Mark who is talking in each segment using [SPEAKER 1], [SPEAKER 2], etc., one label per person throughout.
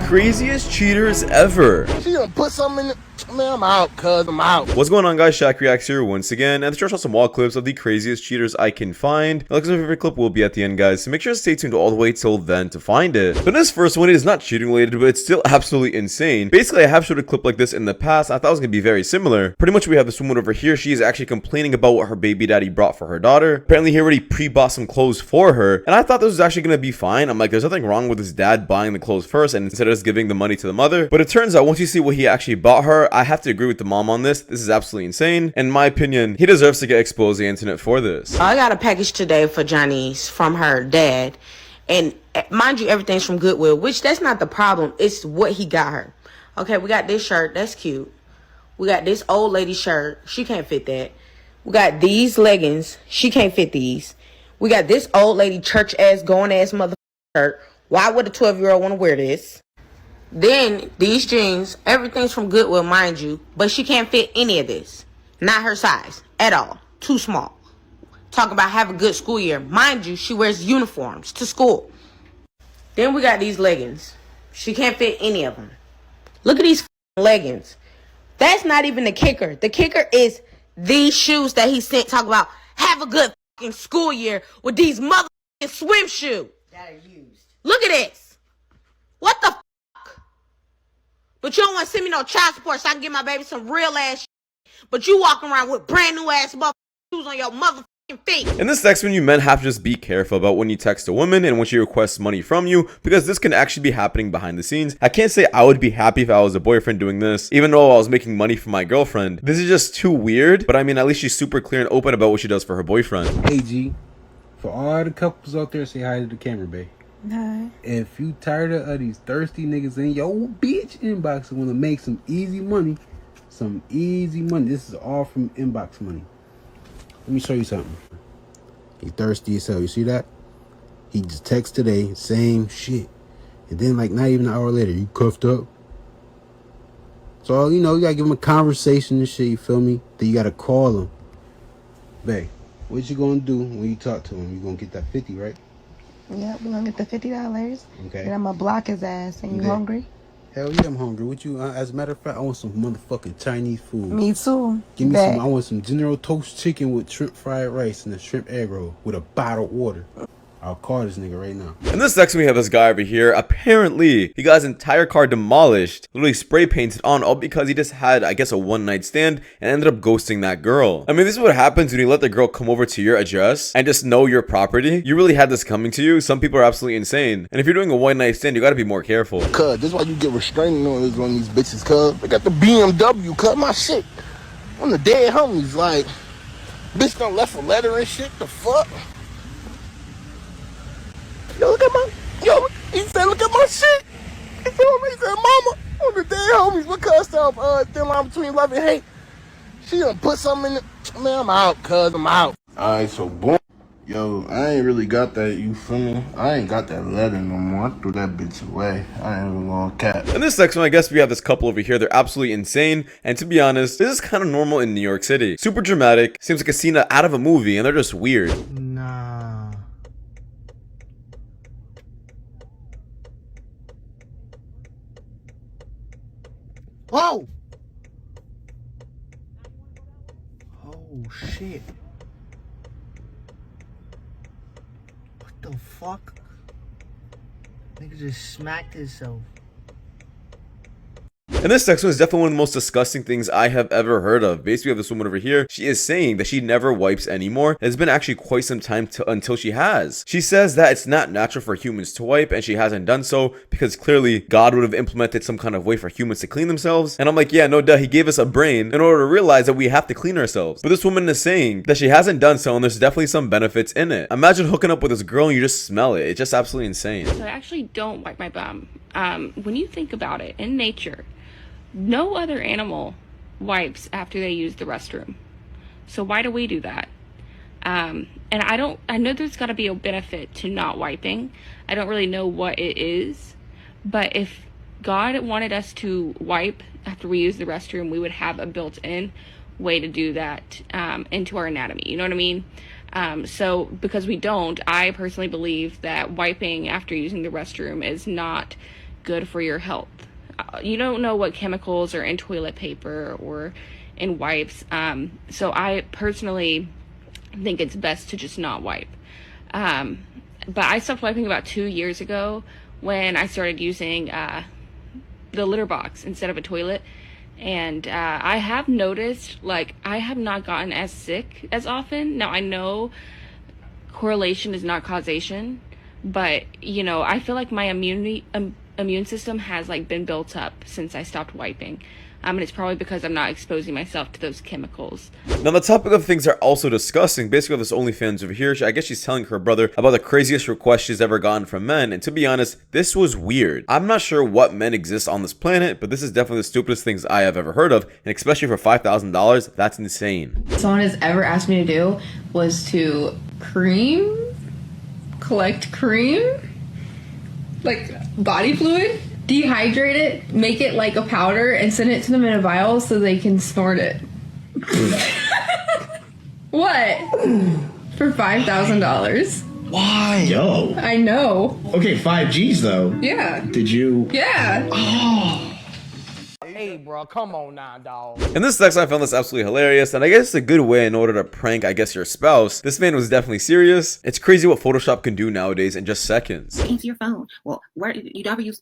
[SPEAKER 1] craziest cheaters ever.
[SPEAKER 2] She done put something in it. Man, I'm out, cuz. I'm out.
[SPEAKER 1] What's going on, guys? Shak-Reacts here once again, and to show some wall clips of the craziest cheaters I can find. Like, my favorite clip will be at the end, guys, so make sure to stay tuned all the way till then to find it. But this first one is not cheating related, but it's still absolutely insane. Basically, I have showed a clip like this in the past. I thought it was gonna be very similar. Pretty much, we have this woman over here. She is actually complaining about what her baby daddy brought for her daughter. Apparently, he already pre-bought some clothes for her, and I thought this was actually gonna be fine. I'm like, there's nothing wrong with his dad buying the clothes first, and instead of just giving the money to the mother. But it turns out, once you see what he actually bought her, I have to agree with the mom on this. This is absolutely insane. In my opinion, he deserves to get exposed to the internet for this.
[SPEAKER 3] I got a package today for Johnny's from her dad. And mind you, everything's from Goodwill, which that's not the problem. It's what he got her. Okay, we got this shirt. That's cute. We got this old lady shirt. She can't fit that. We got these leggings. She can't fit these. We got this old lady church-ass, going-ass motherfucker shirt. Why would a 12-year-old want to wear this? Then, these jeans, everything's from Goodwill, mind you, but she can't fit any of this. Not her size, at all. Too small. Talk about have a good school year. Mind you, she wears uniforms to school. Then we got these leggings. She can't fit any of them. Look at these leggings. That's not even the kicker. The kicker is these shoes that he sent, talk about have a good school year with these motherfucking swim shoes. That are used. Look at this. What the But you don't want to send me no child support so I can get my baby some real ass shit. But you walking around with brand new ass motherfucking shoes on your motherfucking feet.
[SPEAKER 1] In this next one, you men have to just be careful about when you text a woman and when she requests money from you, because this can actually be happening behind the scenes. I can't say I would be happy if I was a boyfriend doing this, even though I was making money for my girlfriend. This is just too weird, but I mean, at least she's super clear and open about what she does for her boyfriend.
[SPEAKER 4] Hey G, for all the couples out there, say hi to the camera, babe.
[SPEAKER 5] Hi.
[SPEAKER 4] If you tired of these thirsty niggas in your bitch inbox and want to make some easy money, this is all from inbox money. Let me show you something. He thirsty as hell. You see that? He just text today, same shit. And then like not even an hour later, you cuffed up. So, you know, you gotta give him a conversation and shit, you feel me? Then you gotta call him. Babe, what you gonna do when you talk to him? You gonna get that 50, right?
[SPEAKER 5] Yep, we're gonna get the $50.
[SPEAKER 4] Okay.
[SPEAKER 5] And I'm gonna block his ass. And you hungry?
[SPEAKER 4] Hell yeah, I'm hungry. What you? As a matter of fact, I want some motherfucking Chinese food.
[SPEAKER 5] Me too.
[SPEAKER 4] Give me some. I want some General Toast chicken with shrimp fried rice and a shrimp egg roll with a bottle of water. I'll call this nigga right now.
[SPEAKER 1] And this next one, we have this guy over here. Apparently, he got his entire car demolished, literally spray painted on, all because he just had, I guess, a one-night stand and ended up ghosting that girl. I mean, this is what happens when you let the girl come over to your address and just know your property. You really had this coming to you. Some people are absolutely insane. And if you're doing a one-night stand, you gotta be more careful.
[SPEAKER 2] Cuz, this is why you get restraining orders on these bitches, cuz. They got the BMW, cuz, my shit. On the dead homies, like, bitch done left a letter and shit, the fuck? Yo, look at my, he said, look at my shit. He told me, he said, mama, on the dead homies, because of, thin line between love and hate. She done put something in it. Man, I'm out, cuz, I'm out.
[SPEAKER 6] Alright, so boom. Yo, I ain't really got that, you feel me? I ain't got that letter no more. I threw that bitch away. I ain't even gonna cap.
[SPEAKER 1] And this next one, I guess we have this couple over here. They're absolutely insane. And to be honest, this is kind of normal in New York City. Super dramatic. Seems like a scene out of a movie, and they're just weird.
[SPEAKER 7] Nah.
[SPEAKER 2] Whoa!
[SPEAKER 7] Oh shit. What the fuck? Nigga just smacked himself.
[SPEAKER 1] And this next one is definitely one of the most disgusting things I have ever heard of. Basically, we have this woman over here. She is saying that she never wipes anymore. It's been actually quite some time until she has. She says that it's not natural for humans to wipe, and she hasn't done so because clearly God would have implemented some kind of way for humans to clean themselves. And I'm like, yeah, no duh, he gave us a brain in order to realize that we have to clean ourselves. But this woman is saying that she hasn't done so, and there's definitely some benefits in it. Imagine hooking up with this girl and you just smell it. It's just absolutely insane.
[SPEAKER 8] So I actually don't wipe my bum. When you think about it, in nature, no other animal wipes after they use the restroom. So why do we do that? And I know there's got to be a benefit to not wiping. I don't really know what it is, but if God wanted us to wipe after we use the restroom, we would have a built-in way to do that into our anatomy. You know what I mean? So because we don't, I personally believe that wiping after using the restroom is not good for your health. You don't know what chemicals are in toilet paper or in wipes. So I personally think it's best to just not wipe. But I stopped wiping about 2 years ago when I started using the litter box instead of a toilet. And I have noticed, like, I have not gotten as sick as often. Now, I know correlation is not causation, but, you know, I feel like my immune system has, like, been built up since I stopped wiping. And it's probably because I'm not exposing myself to those chemicals.
[SPEAKER 1] Now, the topic of things they're also discussing, basically this OnlyFans over here, I guess she's telling her brother about the craziest request she's ever gotten from men, and to be honest, this was weird. I'm not sure what men exist on this planet, but this is definitely the stupidest things I have ever heard of, and especially for $5,000, that's insane.
[SPEAKER 9] Someone has ever asked me to do was to collect cream, like body fluid, dehydrate it, make it like a powder, and send it to them in a vial so they can snort it. What? For $5,000.
[SPEAKER 10] Why? Yo.
[SPEAKER 9] I know.
[SPEAKER 10] Okay, 5Gs though.
[SPEAKER 9] Yeah.
[SPEAKER 10] Did you?
[SPEAKER 9] Yeah.
[SPEAKER 10] Oh.
[SPEAKER 2] Hey, bro, come on now, dog.
[SPEAKER 1] In this text, I found this absolutely hilarious, and I guess it's a good way in order to prank, I guess, your spouse. This man was definitely serious. It's crazy what Photoshop can do nowadays in just seconds.
[SPEAKER 11] Answer your phone. Well, where you never use,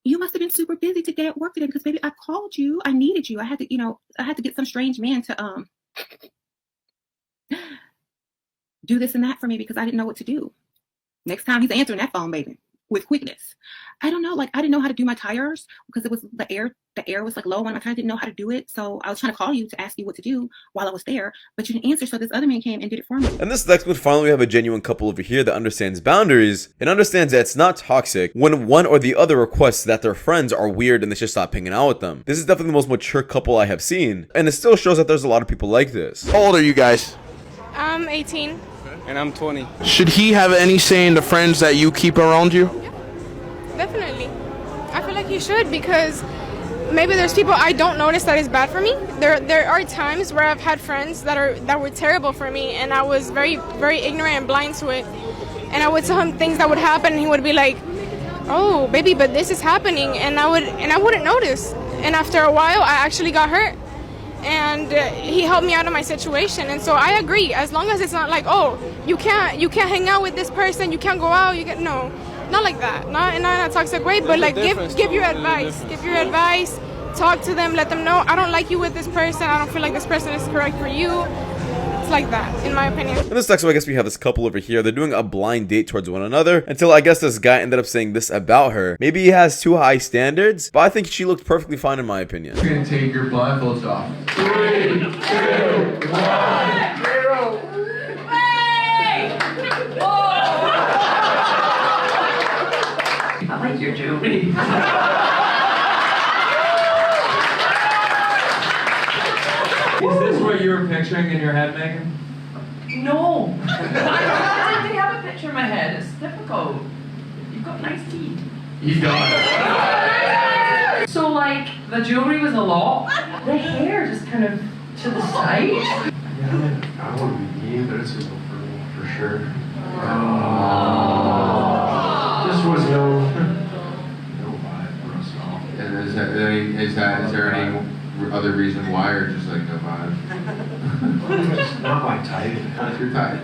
[SPEAKER 11] you must have been super busy today at work today because baby, I called you. I needed you. I had to, I had to get some strange man to do this and that for me because I didn't know what to do. Next time he's answering that phone, baby, with quickness. I don't know, like I didn't know how to do my tires because it was the air was like low on my tire. I didn't know how to do it. So I was trying to call you to ask you what to do while I was there, but you didn't answer. So this other man came and did it for me.
[SPEAKER 1] And this next one, finally we have a genuine couple over here that understands boundaries and understands that it's not toxic when one or the other requests that their friends are weird and they should stop hanging out with them. This is definitely the most mature couple I have seen, and it still shows that there's a lot of people like this.
[SPEAKER 2] How old are you guys?
[SPEAKER 12] I'm 18.
[SPEAKER 13] And I'm 20.
[SPEAKER 2] Should he have any say in the friends that you keep around you?
[SPEAKER 12] Definitely. I feel like he should because maybe there's people I don't notice that is bad for me. There are times where I've had friends that were terrible for me and I was very, very ignorant and blind to it. And I would tell him things that would happen and he would be like, oh, baby, but this is happening. And I wouldn't notice. And after a while, I actually got hurt. And he helped me out of my situation. And so I agree, as long as it's not like, oh, you can't hang out with this person, you can't go out, no. Not like that, not in a toxic way, but like give your advice. Give your advice, talk to them, let them know, I don't like you with this person, I don't feel like this person is correct for you. It's like that, in my opinion.
[SPEAKER 1] In this next one, I guess we have this couple over here. They're doing a blind date towards one another until I guess this guy ended up saying this about her. Maybe he has too high standards, but I think she looked perfectly fine in my opinion.
[SPEAKER 13] You're gonna take your blindfolds off.
[SPEAKER 14] 3, 2, 1, 0. I like your jewelry.
[SPEAKER 13] Is this what you were picturing in your head, Megan?
[SPEAKER 14] No. I didn't have a picture in my head. It's difficult. You've got nice teeth.
[SPEAKER 13] You got it.
[SPEAKER 14] So, like, the jewelry was a lot. The hair just kind of to the side.
[SPEAKER 13] Yeah, I wouldn't be mean, but it's a no for me, for sure. This was no vibe for us all.
[SPEAKER 15] And is there any other reason why, or just like no vibe?
[SPEAKER 13] Just not my type.
[SPEAKER 15] What's your type?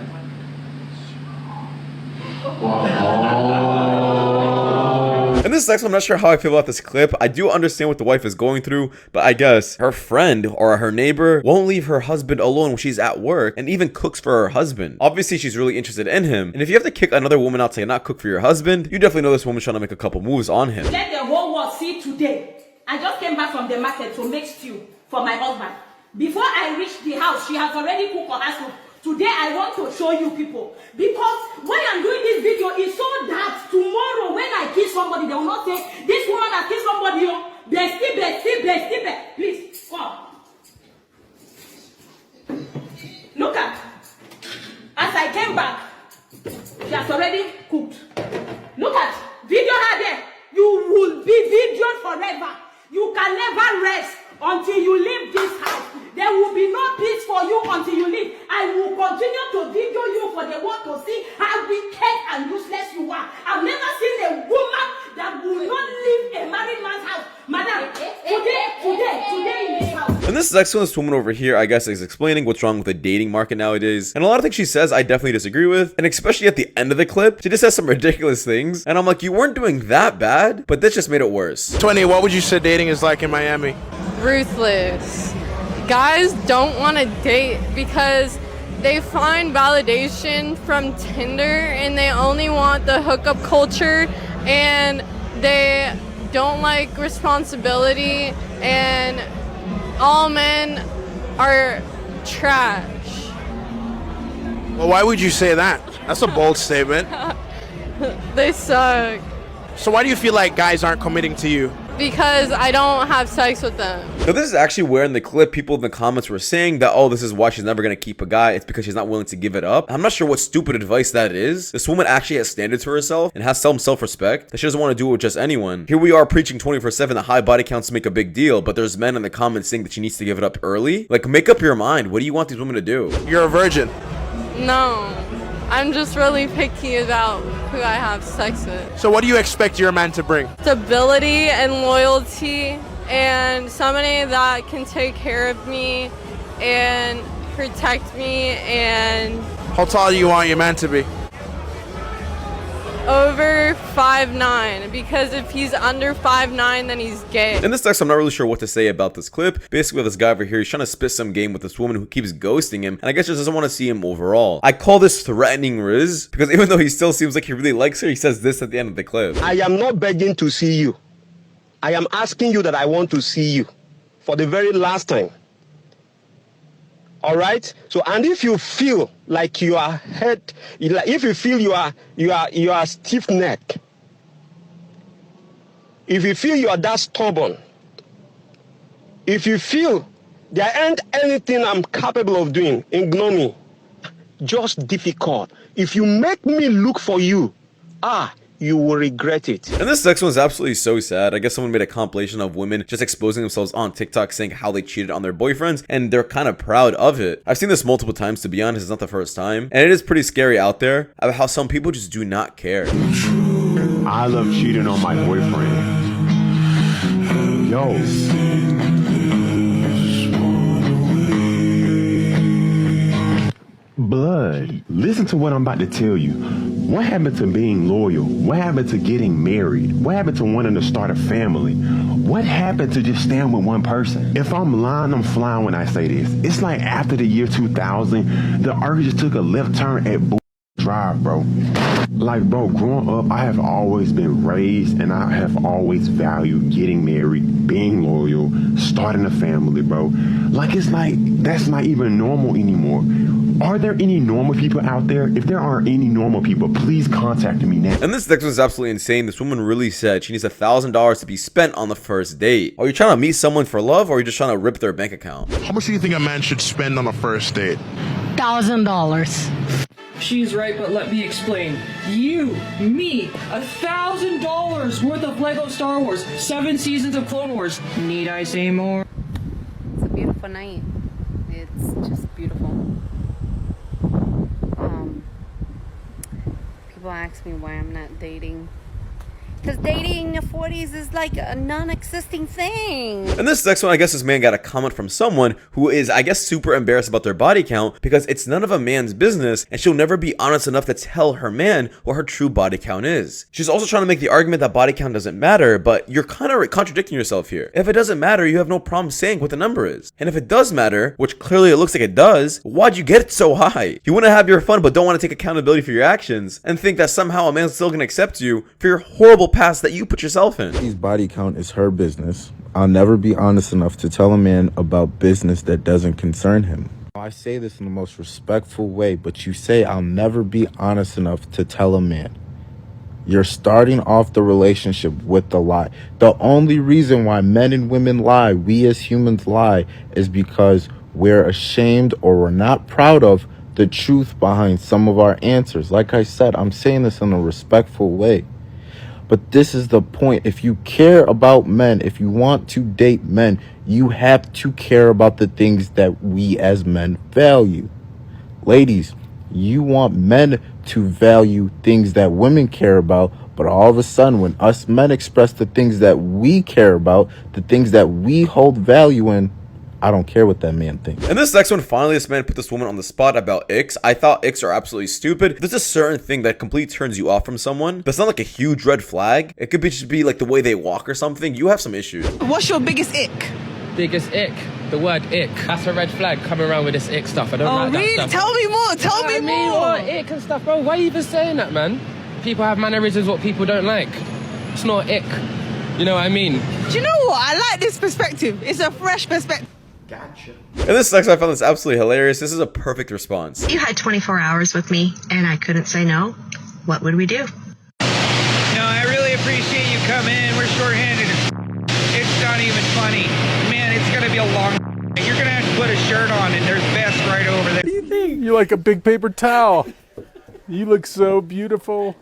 [SPEAKER 1] In this next one, I'm not sure how I feel about this clip. I do understand what the wife is going through, but I guess her friend or her neighbor won't leave her husband alone when she's at work and even cooks for her husband. Obviously, she's really interested in him, and if you have to kick another woman out to not cook for your husband, you definitely know this woman's trying to make a couple moves on him.
[SPEAKER 16] Let the whole world see today. I just came back from the market to make stew for my husband. Before I reached the house, she has already cooked for us. Today I want to show you people, because why I'm doing this video is so that tomorrow when I kiss somebody, they will not say, this woman has kissed somebody, bestie. Please, come. Look at, as I came back, she has already cooked. Look at, video her there. You will be videoed forever. You can never rest until you leave this house. There will be no peace for you until you leave. I will continue to video you for the world to see how wicked and useless you are. I've never seen a woman that will not leave a married man's house. Madam, today in this house.
[SPEAKER 1] And this next one, this woman over here, I guess, is explaining what's wrong with the dating market nowadays. And a lot of things she says, I definitely disagree with. And especially at the end of the clip, she just says some ridiculous things. And I'm like, you weren't doing that bad, but this just made it worse.
[SPEAKER 2] 20, what would you say dating is like in Miami?
[SPEAKER 17] Ruthless. Guys don't want to date because they find validation from Tinder and they only want the hookup culture and they don't like responsibility and all men are trash.
[SPEAKER 2] Well, why would you say that? That's a bold statement.
[SPEAKER 17] They suck.
[SPEAKER 2] So why do you feel like guys aren't committing to you?
[SPEAKER 17] Because I don't have sex with them.
[SPEAKER 1] So this is actually where in the clip people in the comments were saying that, oh, this is why she's never going to keep a guy. It's because she's not willing to give it up. I'm not sure what stupid advice that is. This woman actually has standards for herself and has some self-respect that she doesn't want to do it with just anyone. Here we are preaching 24/7 that high body counts make a big deal, but there's men in the comments saying that she needs to give it up early. Like, make up your mind. What do you want these women to do?
[SPEAKER 2] You're a virgin.
[SPEAKER 17] No, I'm just really picky about who I have sex with.
[SPEAKER 2] So what do you expect your man to bring?
[SPEAKER 17] Stability and loyalty and somebody that can take care of me and protect me and...
[SPEAKER 2] How tall do you want your man to be?
[SPEAKER 17] Over 5'9", because if he's under 5'9", then he's gay.
[SPEAKER 1] In this next, I'm not really sure what to say about this clip. Basically, this guy over here, he's trying to spit some game with this woman who keeps ghosting him, and I guess just doesn't want to see him overall. I call this threatening Riz, because even though he still seems like he really likes her, he says this at the end of the clip.
[SPEAKER 18] I am not begging to see you. I am asking you that I want to see you for the very last time. All right. So, and if you feel like you are if you feel you are stiff-necked, if you feel you are that stubborn, if you feel there ain't anything I'm capable of doing, ignore me. Just difficult. If you make me look for you, you will regret it.
[SPEAKER 1] And this next one is absolutely so sad. I guess someone made a compilation of women just exposing themselves on TikTok saying how they cheated on their boyfriends, and they're kind of proud of it. I've seen this multiple times, to be honest. It's not the first time, and it is pretty scary out there about how some people just do not care.
[SPEAKER 19] I love cheating on my boyfriend. Yo. Blood, listen to what I'm about to tell you. What happened to being loyal? What happened to getting married? What happened to wanting to start a family? What happened to just staying with one person? If I'm lying, I'm flying when I say this. It's like after the year 2000, the earth just took a left turn at Drive, bro. Like, bro, growing up, I have always been raised and I have always valued getting married, being loyal, starting a family, bro. Like, it's like, that's not even normal anymore. Are there any normal people out there? If there aren't any normal people, please contact me now.
[SPEAKER 1] And this next one is absolutely insane. This woman really said she needs $1,000 to be spent on the first date. Are you trying to meet someone for love, or are you just trying to rip their bank account?
[SPEAKER 6] How much do you think a man should spend on a first date?
[SPEAKER 14] $1,000. She's right, but let me explain. You, me, $1,000 worth of Lego Star Wars, 7 seasons of Clone Wars. Need I say more?
[SPEAKER 20] It's a beautiful night. It's just beautiful. People ask me why I'm not dating. Because dating in your 40s is like a non-existing thing.
[SPEAKER 1] And this next one, I guess this man got a comment from someone who is, I guess, super embarrassed about their body count because it's none of a man's business and she'll never be honest enough to tell her man what her true body count is. She's also trying to make the argument that body count doesn't matter, but you're kind of contradicting yourself here. If it doesn't matter, you have no problem saying what the number is. And if it does matter, which clearly it looks like it does, why'd you get it so high? You want to have your fun but don't want to take accountability for your actions and think that somehow a man's still going to accept you for your horrible past that you put yourself in.
[SPEAKER 21] His body count is her business. I'll never be honest enough to tell a man about business that doesn't concern him. I say this in the most respectful way, but you say I'll never be honest enough to tell a man. You're starting off the relationship with the lie. The only reason why men and women lie, we as humans lie, is because we're ashamed or we're not proud of the truth behind some of our answers. Like I said, I'm saying this in a respectful way. But this is the point. If you care about men, if you want to date men, you have to care about the things that we as men value. Ladies, you want men to value things that women care about, but all of a sudden when us men express the things that we care about, the things that we hold value in, I don't care what that man thinks.
[SPEAKER 1] And this next one, finally, this man put this woman on the spot about icks. I thought icks are absolutely stupid. There's a certain thing that completely turns you off from someone, but it's not like a huge red flag. It could be just be like the way they walk or something. You have some issues.
[SPEAKER 3] What's your biggest ick?
[SPEAKER 22] Biggest ick? The word ick. That's a red flag coming around with this ick stuff. I don't like that
[SPEAKER 3] really?
[SPEAKER 22] stuff.
[SPEAKER 3] Tell me more. Tell me more.
[SPEAKER 22] What ick and stuff, bro? Why are you even saying that, man? People have mannerisms what people don't like. It's not ick. You know what I mean?
[SPEAKER 3] Do you know what? I like this perspective. It's a fresh perspective.
[SPEAKER 1] Gotcha. And this next one, I found this absolutely hilarious. This is a perfect response.
[SPEAKER 23] You had 24 hours with me and I couldn't say no. What would we do?
[SPEAKER 24] No, I really appreciate you coming in. We're shorthanded. It's not even funny. Man, it's going to be a long... You're going to have to put a shirt on and there's vests right over there.
[SPEAKER 25] What do you think? You're like a big paper towel. You look so beautiful.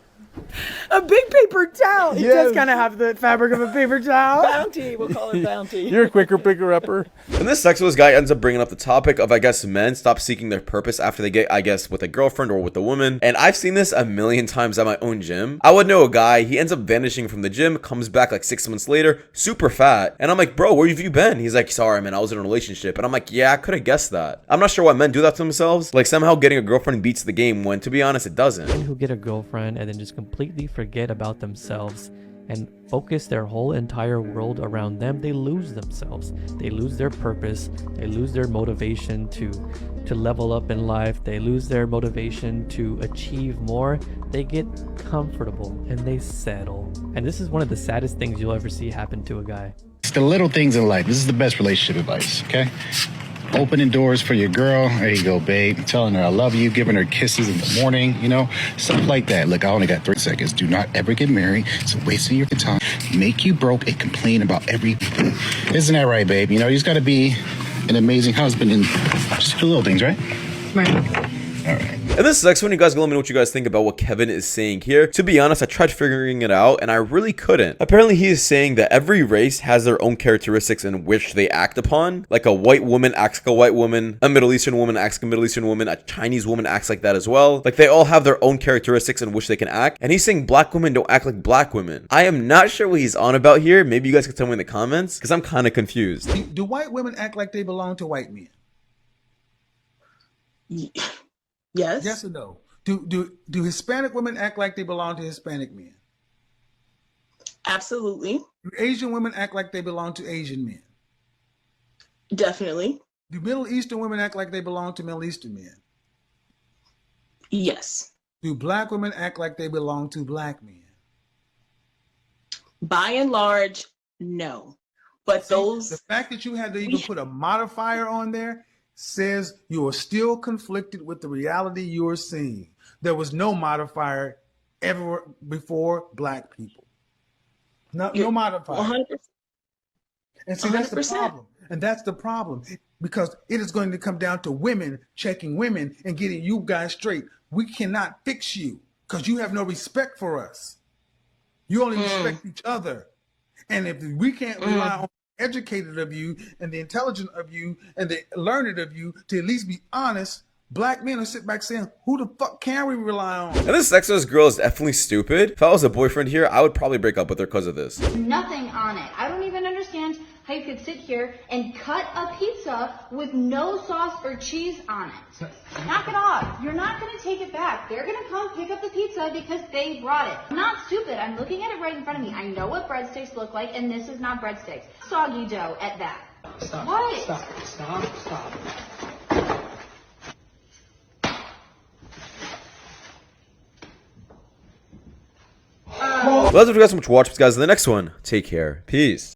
[SPEAKER 26] A big paper towel. It
[SPEAKER 25] Yes.
[SPEAKER 26] does kind of have the fabric of a paper towel.
[SPEAKER 24] Bounty. We'll call it Bounty.
[SPEAKER 25] You're a quicker picker-upper.
[SPEAKER 1] And this sexualist guy ends up bringing up the topic of, I guess, men stop seeking their purpose after they get, I guess, with a girlfriend or with a woman. And I've seen this a million times at my own gym. I would know a guy, he ends up vanishing from the gym, comes back like 6 months later, super fat. And I'm like, bro, where have you been? He's like, sorry, man, I was in a relationship. And I'm like, yeah, I could have guessed that. I'm not sure why men do that to themselves. Like, somehow getting a girlfriend beats the game when, to be honest, it doesn't.
[SPEAKER 27] Men who get a girlfriend and then just completely forget about themselves and focus their whole entire world around them, they lose themselves. They lose their purpose. They lose their motivation to level up in life. They lose their motivation to achieve more. They get comfortable and they settle. And this is one of the saddest things you'll ever see happen to a guy.
[SPEAKER 10] It's the little things in life. This is the best relationship advice, okay? Opening doors for your girl. There you go, babe. Telling her I love you, giving her kisses in the morning, you know, stuff like that. Look, I only got 3 seconds. Do not ever get married. It's a waste of your time. Make you broke and complain about everything. Isn't that right, babe? You know, you just got to be an amazing husband and just the little things, right?
[SPEAKER 23] Right.
[SPEAKER 10] All right.
[SPEAKER 1] And this next one, you guys can let me know what you guys think about what Kevin is saying here. To be honest, I tried figuring it out and I really couldn't. Apparently, he is saying that every race has their own characteristics in which they act upon. Like a white woman acts like a white woman, a Middle Eastern woman acts like a Middle Eastern woman, a Chinese woman acts like that as well. Like they all have their own characteristics in which they can act. And he's saying black women don't act like black women. I am not sure what he's on about here. Maybe you guys can tell me in the comments because I'm kind of confused.
[SPEAKER 28] Do white women act like they belong to white men?
[SPEAKER 16] Yes.
[SPEAKER 28] Yes or no? Do Hispanic women act like they belong to Hispanic men?
[SPEAKER 16] Absolutely.
[SPEAKER 28] Do Asian women act like they belong to Asian men?
[SPEAKER 16] Definitely.
[SPEAKER 28] Do Middle Eastern women act like they belong to Middle Eastern men?
[SPEAKER 16] Yes.
[SPEAKER 28] Do black women act like they belong to black men?
[SPEAKER 16] By and large, no. But
[SPEAKER 28] The fact that you had to even put a modifier on there says you are still conflicted with the reality you are seeing. There was no modifier ever before black people. No modifier.
[SPEAKER 16] 100%.
[SPEAKER 28] And see, that's the problem. And that's the problem. Because it is going to come down to women checking women and getting you guys straight. We cannot fix you because you have no respect for us. You only respect each other. And if we can't rely on the educated of you and the intelligent of you and the learned of you to at least be honest, black men will sit back saying, who the fuck can we rely on?
[SPEAKER 1] And this sexist girl is definitely stupid. If I was a boyfriend here, I would probably break up with her because of this.
[SPEAKER 29] Nothing on it. I don't even understand how you could sit here and cut a pizza with no sauce or cheese on it. Knock it off. You're not going to take it back. They're going to come pick up the pizza because they brought it. I'm not stupid. I'm looking at it right in front of me. I know what breadsticks look like, and this is not breadsticks. Soggy dough at that.
[SPEAKER 24] Stop.
[SPEAKER 29] What?
[SPEAKER 24] Stop.
[SPEAKER 1] Well, that's what you guys so much for watching, guys. In the next one, take care. Peace.